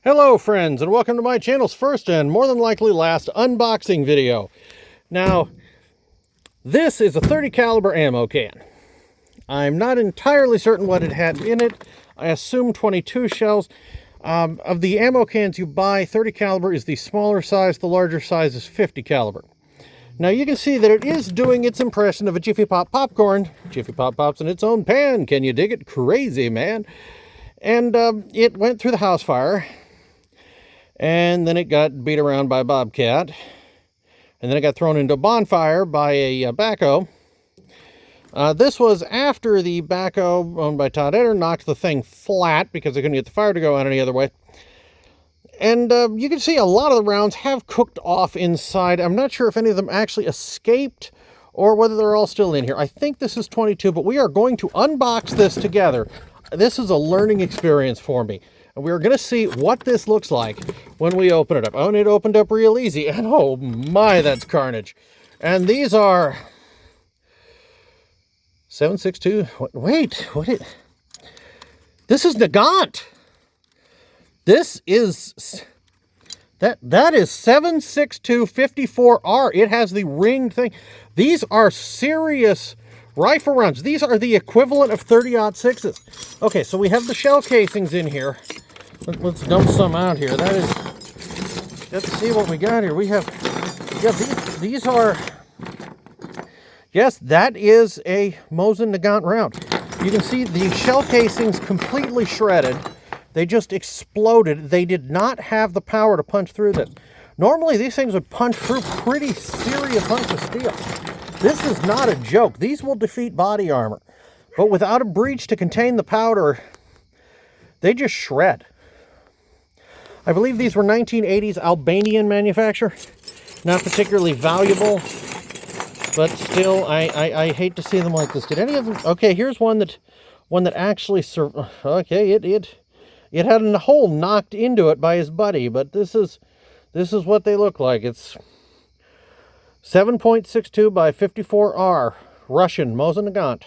Hello friends, and welcome to my channel's first and more than likely last unboxing video. Now, this is a 30 caliber ammo can. I'm not entirely certain what it had in it. I assume 22 shells. Of the ammo cans you buy, 30 caliber is the smaller size, the larger size is 50 caliber. Now you can see that it is doing its impression of a Jiffy Pop popcorn. Jiffy Pop pops in its own pan. Can you dig it? Crazy, man. And it went through the house fire. And then it got beat around by a bobcat. And then it got thrown into a bonfire by a backhoe. This was after the backhoe owned by Todd Eder knocked the thing flat because they couldn't get the fire to go out any other way. And you can see a lot of the rounds have cooked off inside. I'm not sure if any of them actually escaped or whether they're all still in here. I think this is 22, but we are going to unbox this together. This is a learning experience for me. And we're going to see what this looks like when we open it up. Oh, and it opened up real easy. And oh my, that's carnage. And these are 7.62. Wait, this is Nagant. This is, that is 7.62 54R. It has the ringed thing. These are serious rifle rounds. These are the equivalent of 30-06s. Okay, so we have the shell casings in here. Let's dump some out here. Let's see what we got here. We have, yeah, these are, yes, that is a Mosin Nagant round. You can see the shell casings completely shredded. They just exploded. They did not have the power to punch through this. Normally, these things would punch through pretty serious hunks of steel. This is not a joke. These will defeat body armor. But without a breech to contain the powder, they just shred. I believe these were 1980s Albanian manufacture. Not particularly valuable, but still, I hate to see them like this. Did any of them? Okay, here's one that actually okay, it had a hole knocked into it by his buddy, but this is what they look like. It's 7.62 by 54R, Russian, Mosin Nagant.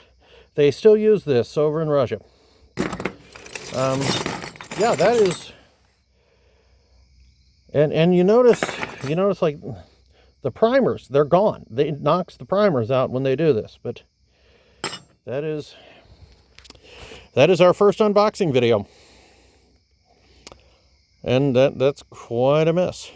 They still use this over in Russia. Yeah, that is. And you notice like the primers, they're gone. It knocks the primers out when they do this. But that is our first unboxing video. And that's quite a mess.